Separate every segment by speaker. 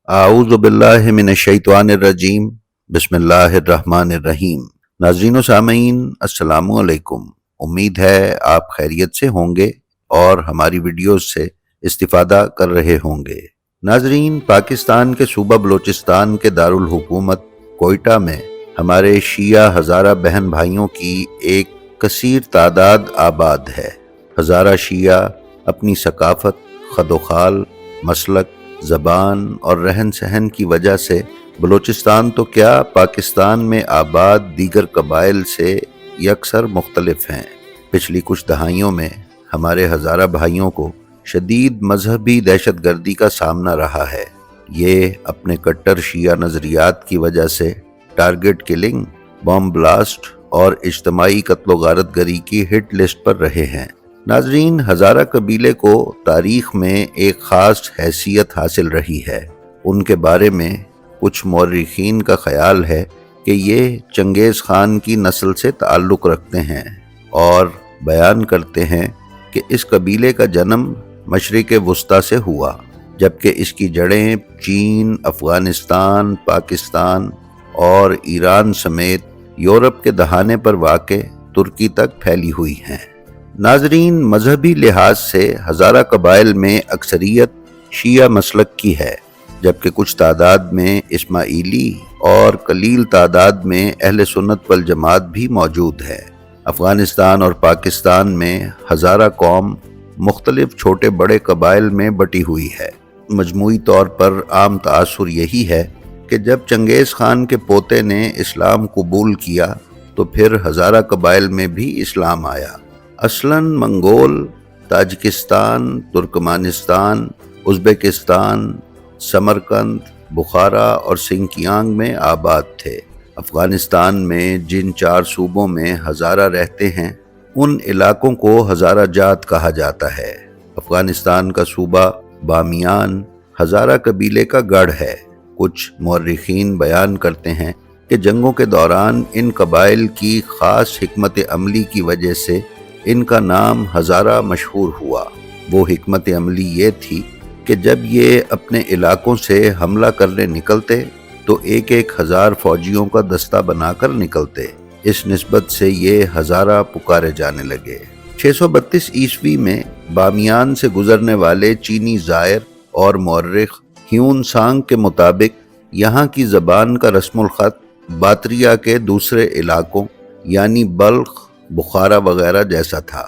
Speaker 1: اعوذ باللہ من الشیطان الرجیم بسم اللہ الرحمن الرحیم۔ ناظرین و سامعین السلام علیکم۔ امید ہے آپ خیریت سے ہوں گے اور ہماری ویڈیوز سے استفادہ کر رہے ہوں گے۔ ناظرین، پاکستان کے صوبہ بلوچستان کے دارالحکومت کوئٹہ میں ہمارے شیعہ ہزارہ بہن بھائیوں کی ایک کثیر تعداد آباد ہے۔ ہزارہ شیعہ اپنی ثقافت، خد و خال، مسلک، زبان اور رہن سہن کی وجہ سے بلوچستان تو کیا پاکستان میں آباد دیگر قبائل سے یکسر مختلف ہیں۔ پچھلی کچھ دہائیوں میں ہمارے ہزارہ بھائیوں کو شدید مذہبی دہشت گردی کا سامنا رہا ہے۔ یہ اپنے کٹر شیعہ نظریات کی وجہ سے ٹارگٹ کلنگ، بم بلاسٹ اور اجتماعی قتل و غارت گری کی ہٹ لسٹ پر رہے ہیں۔ ناظرین، ہزارہ قبیلے کو تاریخ میں ایک خاص حیثیت حاصل رہی ہے۔ ان کے بارے میں کچھ مورخین کا خیال ہے کہ یہ چنگیز خان کی نسل سے تعلق رکھتے ہیں اور بیان کرتے ہیں کہ اس قبیلے کا جنم مشرق وسطیٰ سے ہوا، جبکہ اس کی جڑیں چین، افغانستان، پاکستان اور ایران سمیت یورپ کے دہانے پر واقع ترکی تک پھیلی ہوئی ہیں۔ ناظرین، مذہبی لحاظ سے ہزارہ قبائل میں اکثریت شیعہ مسلک کی ہے، جبکہ کچھ تعداد میں اسماعیلی اور قلیل تعداد میں اہل سنت والجماعت بھی موجود ہے۔ افغانستان اور پاکستان میں ہزارہ قوم مختلف چھوٹے بڑے قبائل میں بٹی ہوئی ہے۔ مجموعی طور پر عام تاثر یہی ہے کہ جب چنگیز خان کے پوتے نے اسلام قبول کیا تو پھر ہزارہ قبائل میں بھی اسلام آیا۔ اصلاً Mongol, Tajikistan, Turkmenistan, Uzbekistan, Samarkand, Bukhara اور سنکیانگ میں آباد تھے۔ افغانستان میں جن 4 صوبوں میں ہزارہ رہتے ہیں ان علاقوں کو ہزارہ جات کہا جاتا ہے۔ افغانستان کا صوبہ بامیان ہزارہ قبیلے کا گڑھ ہے۔ کچھ مورخین بیان کرتے ہیں کہ جنگوں کے دوران ان قبائل کی خاص حکمت عملی کی وجہ سے ان کا نام ہزارہ مشہور ہوا۔ وہ حکمت عملی یہ تھی کہ جب یہ اپنے علاقوں سے حملہ کرنے نکلتے تو ایک ایک ہزار فوجیوں کا دستہ بنا کر نکلتے۔ اس نسبت سے یہ ہزارہ پکارے جانے لگے۔ 632 عیسوی میں بامیان سے گزرنے والے چینی زائر اور مورخ ہیون سانگ کے مطابق یہاں کی زبان کا رسم الخط باتریا کے دوسرے علاقوں یعنی بلخ، بخارا وغیرہ جیسا تھا،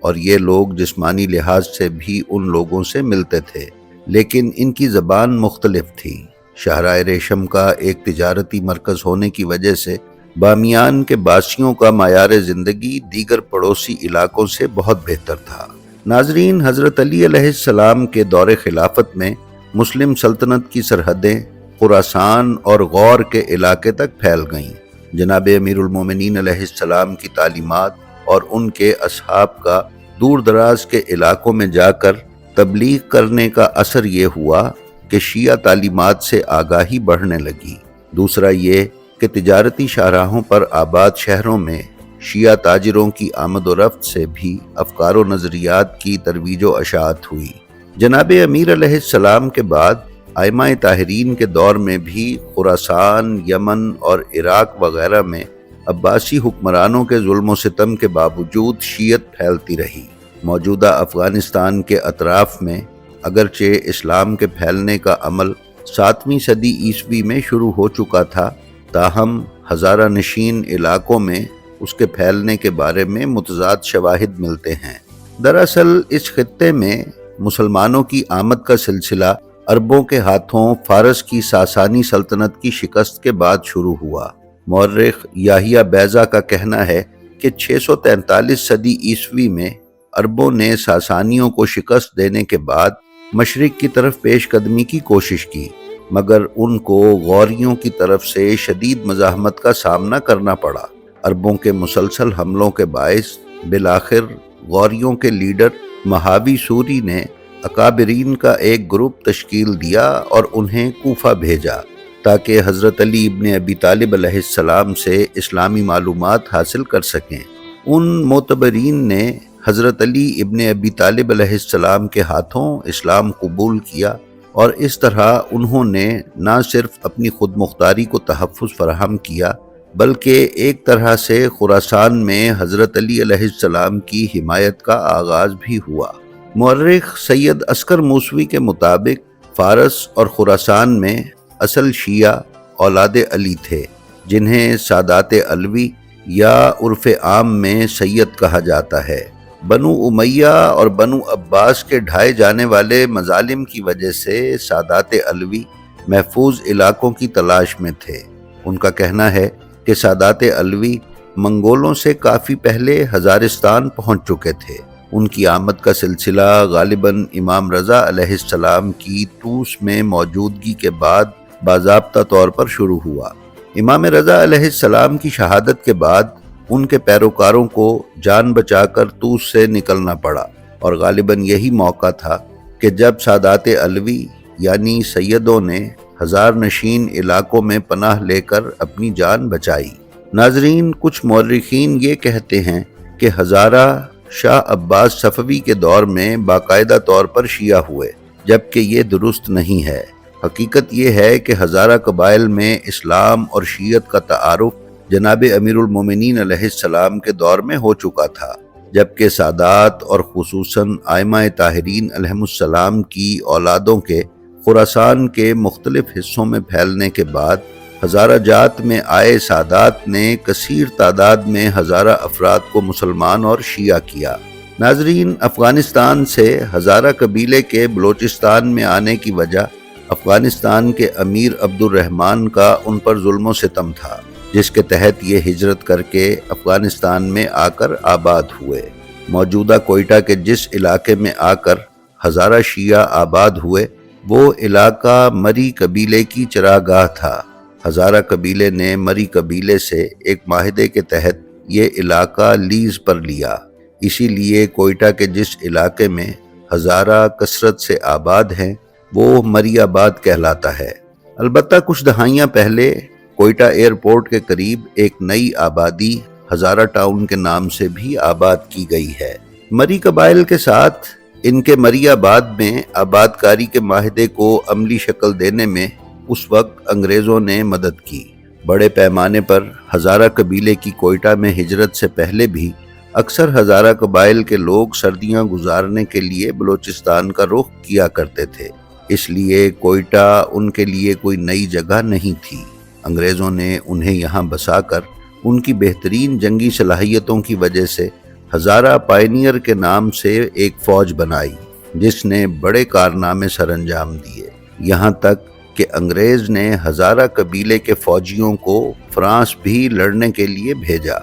Speaker 1: اور یہ لوگ جسمانی لحاظ سے بھی ان لوگوں سے ملتے تھے، لیکن ان کی زبان مختلف تھی۔ شاہراہ ریشم کا ایک تجارتی مرکز ہونے کی وجہ سے بامیان کے باسیوں کا معیار زندگی دیگر پڑوسی علاقوں سے بہت بہتر تھا۔ ناظرین، حضرت علی علیہ السلام کے دور خلافت میں مسلم سلطنت کی سرحدیں خراسان اور غور کے علاقے تک پھیل گئیں۔ جناب امیر المومنین علیہ السلام کی تعلیمات اور ان کے اصحاب کا دور دراز کے علاقوں میں جا کر تبلیغ کرنے کا اثر یہ ہوا کہ شیعہ تعلیمات سے آگاہی بڑھنے لگی۔ دوسرا یہ کہ تجارتی شاہراہوں پر آباد شہروں میں شیعہ تاجروں کی آمد و رفت سے بھی افکار و نظریات کی ترویج و اشاعت ہوئی۔ جناب امیر علیہ السلام کے بعد ائمہ طاہرین کے دور میں بھی خراسان، یمن اور عراق وغیرہ میں عباسی حکمرانوں کے ظلم و ستم کے باوجود شیعت پھیلتی رہی۔ موجودہ افغانستان کے اطراف میں اگرچہ اسلام کے پھیلنے کا عمل 7ویں صدی عیسوی میں شروع ہو چکا تھا، تاہم ہزارہ نشین علاقوں میں اس کے پھیلنے کے بارے میں متضاد شواہد ملتے ہیں۔ دراصل اس خطے میں مسلمانوں کی آمد کا سلسلہ عربوں کے ہاتھوں فارس کی ساسانی سلطنت کی شکست کے بعد شروع ہوا۔ مورخ یحییٰ بیضہ کا کہنا ہے کہ 643 صدی عیسوی میں عربوں نے ساسانیوں کو شکست دینے کے بعد مشرق کی طرف پیش قدمی کی کوشش کی، مگر ان کو غوریوں کی طرف سے شدید مزاحمت کا سامنا کرنا پڑا۔ عربوں کے مسلسل حملوں کے باعث بالآخر غوریوں کے لیڈر مہاوی سوری نے اکابرین کا ایک گروپ تشکیل دیا اور انہیں کوفہ بھیجا تاکہ حضرت علی ابن ابی طالب علیہ السلام سے اسلامی معلومات حاصل کر سکیں۔ ان معتبرین نے حضرت علی ابن ابی طالب علیہ السلام کے ہاتھوں اسلام قبول کیا اور اس طرح انہوں نے نہ صرف اپنی خود مختاری کو تحفظ فراہم کیا بلکہ ایک طرح سے خراسان میں حضرت علی علیہ السلام کی حمایت کا آغاز بھی ہوا۔ مورخ سید عسکر موسوی کے مطابق فارس اور خراسان میں اصل شیعہ اولاد علی تھے، جنہیں سادات علوی یا عرف عام میں سید کہا جاتا ہے۔ بنو امیہ اور بنو عباس کے ڈھائے جانے والے مظالم کی وجہ سے سادات علوی محفوظ علاقوں کی تلاش میں تھے۔ ان کا کہنا ہے کہ سادات علوی منگولوں سے کافی پہلے ہزارستان پہنچ چکے تھے۔ ان کی آمد کا سلسلہ غالباً امام رضا علیہ السلام کی طوس میں موجودگی کے بعد باضابطہ طور پر شروع ہوا۔ امام رضا علیہ السلام کی شہادت کے بعد ان کے پیروکاروں کو جان بچا کر طوس سے نکلنا پڑا، اور غالباً یہی موقع تھا کہ جب سادات علوی یعنی سیدوں نے ہزار نشین علاقوں میں پناہ لے کر اپنی جان بچائی۔ ناظرین، کچھ مورخین یہ کہتے ہیں کہ ہزارہ شاہ عباس صفوی کے دور میں باقاعدہ طور پر شیعہ ہوئے، جبکہ یہ درست نہیں ہے۔ حقیقت یہ ہے کہ ہزارہ قبائل میں اسلام اور شیعت کا تعارف جناب امیر المومنین علیہ السلام کے دور میں ہو چکا تھا، جبکہ سادات اور خصوصاً ائمہ طاہرین علیہم السلام کی اولادوں کے خراسان کے مختلف حصوں میں پھیلنے کے بعد ہزارہ جات میں آئے سادات نے کثیر تعداد میں ہزارہ افراد کو مسلمان اور شیعہ کیا۔ ناظرین، افغانستان سے ہزارہ قبیلے کے بلوچستان میں آنے کی وجہ افغانستان کے امیر عبد الرحمن کا ان پر ظلم و ستم تھا، جس کے تحت یہ ہجرت کر کے افغانستان میں آ کر آباد ہوئے۔ موجودہ کوئٹہ کے جس علاقے میں آ کر ہزارہ شیعہ آباد ہوئے، وہ علاقہ مری قبیلے کی چراگاہ تھا۔ ہزارہ قبیلے نے مری قبیلے سے ایک معاہدے کے تحت یہ علاقہ لیز پر لیا، اسی لیے کوئٹہ کے جس علاقے میں ہزارہ کثرت سے آباد ہیں وہ مری آباد کہلاتا ہے۔ البتہ کچھ دہائیاں پہلے کوئٹہ ایئرپورٹ کے قریب ایک نئی آبادی ہزارہ ٹاؤن کے نام سے بھی آباد کی گئی ہے۔ مری قبائل کے ساتھ ان کے مری آباد میں آبادکاری کے معاہدے کو عملی شکل دینے میں اس وقت انگریزوں نے مدد کی۔ بڑے پیمانے پر ہزارہ قبیلے کی کوئٹہ میں ہجرت سے پہلے بھی اکثر ہزارہ قبائل کے لوگ سردیاں گزارنے کے لیے بلوچستان کا رخ کیا کرتے تھے، اس لیے کوئٹہ ان کے لیے کوئی نئی جگہ نہیں تھی۔ انگریزوں نے انہیں یہاں بسا کر ان کی بہترین جنگی صلاحیتوں کی وجہ سے ہزارہ پائنیئر کے نام سے ایک فوج بنائی، جس نے بڑے کارنامے سر انجام دیے، یہاں تک کہ انگریز نے ہزارہ قبیلے کے فوجیوں کو فرانس بھی لڑنے کے لیے بھیجا۔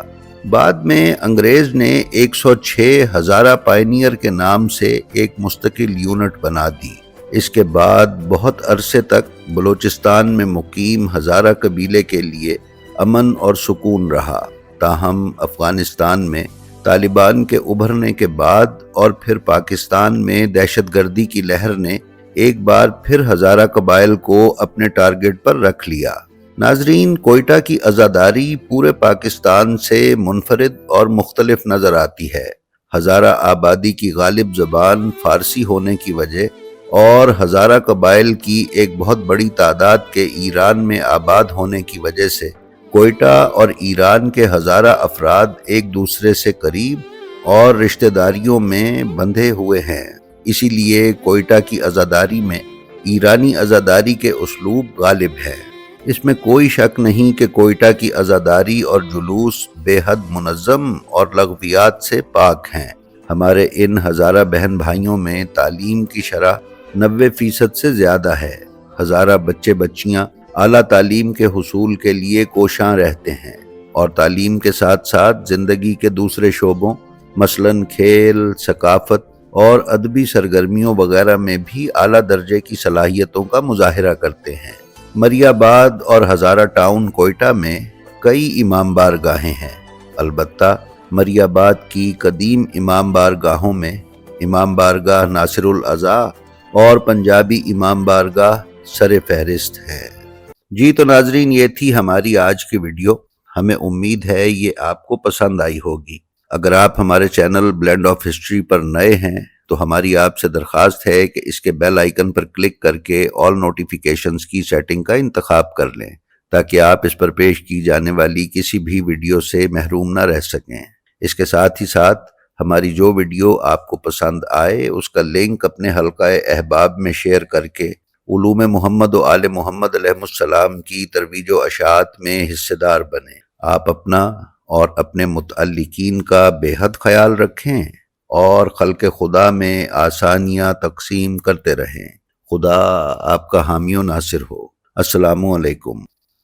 Speaker 1: بعد میں انگریز نے 106 ہزارہ پائنیئر کے نام سے ایک مستقل یونٹ بنا دی۔ اس کے بعد بہت عرصے تک بلوچستان میں مقیم ہزارہ قبیلے کے لیے امن اور سکون رہا، تاہم افغانستان میں طالبان کے ابھرنے کے بعد اور پھر پاکستان میں دہشت گردی کی لہر نے ایک بار پھر ہزارہ قبائل کو اپنے ٹارگٹ پر رکھ لیا۔ ناظرین، کوئٹہ کی عزاداری پورے پاکستان سے منفرد اور مختلف نظر آتی ہے۔ ہزارہ آبادی کی غالب زبان فارسی ہونے کی وجہ اور ہزارہ قبائل کی ایک بہت بڑی تعداد کے ایران میں آباد ہونے کی وجہ سے کوئٹہ اور ایران کے ہزارہ افراد ایک دوسرے سے قریب اور رشتہ داریوں میں بندھے ہوئے ہیں۔ اسی لیے کوئٹہ کی عزاداری میں ایرانی عزاداری کے اسلوب غالب ہے۔ اس میں کوئی شک نہیں کہ کوئٹہ کی عزاداری اور جلوس بے حد منظم اور لغویات سے پاک ہیں۔ ہمارے ان ہزارہ بہن بھائیوں میں تعلیم کی شرح 90% سے زیادہ ہے۔ ہزارہ بچے بچیاں اعلیٰ تعلیم کے حصول کے لیے کوشاں رہتے ہیں اور تعلیم کے ساتھ ساتھ زندگی کے دوسرے شعبوں مثلاً کھیل، ثقافت اور ادبی سرگرمیوں وغیرہ میں بھی اعلیٰ درجے کی صلاحیتوں کا مظاہرہ کرتے ہیں۔ مری آباد اور ہزارہ ٹاؤن کوئٹہ میں کئی امام بارگاہیں ہیں۔ البتہ مری آباد کی قدیم امام بارگاہوں میں امام بارگاہ ناصر الاعضاء اور پنجابی امام بارگاہ سر فہرست ہے۔ جی تو ناظرین، یہ تھی ہماری آج کی ویڈیو۔ ہمیں امید ہے یہ آپ کو پسند آئی ہوگی۔ اگر آپ ہمارے چینل بلینڈ آف ہسٹری پر نئے ہیں تو ہماری آپ سے درخواست ہے کہ اس کے بیل آئیکن پر کلک کر کے آل نوٹیفیکیشنز کی سیٹنگ کا انتخاب کر لیں تاکہ آپ اس پر پیش کی جانے والی کسی بھی ویڈیو سے محروم نہ رہ سکیں۔ اس کے ساتھ ہی ساتھ ہماری جو ویڈیو آپ کو پسند آئے اس کا لنک اپنے حلقہ احباب میں شیئر کر کے علوم محمد و آل محمد علیہ السلام کی ترویج و اشاعت میں حصے دار بنیں۔ آپ اپنا اور اپنے متعلقین کا بے حد خیال رکھیں اور خلق خدا میں آسانیاں تقسیم کرتے رہیں۔ خدا آپ کا حامی و ناصر ہو۔ السلام علیکم۔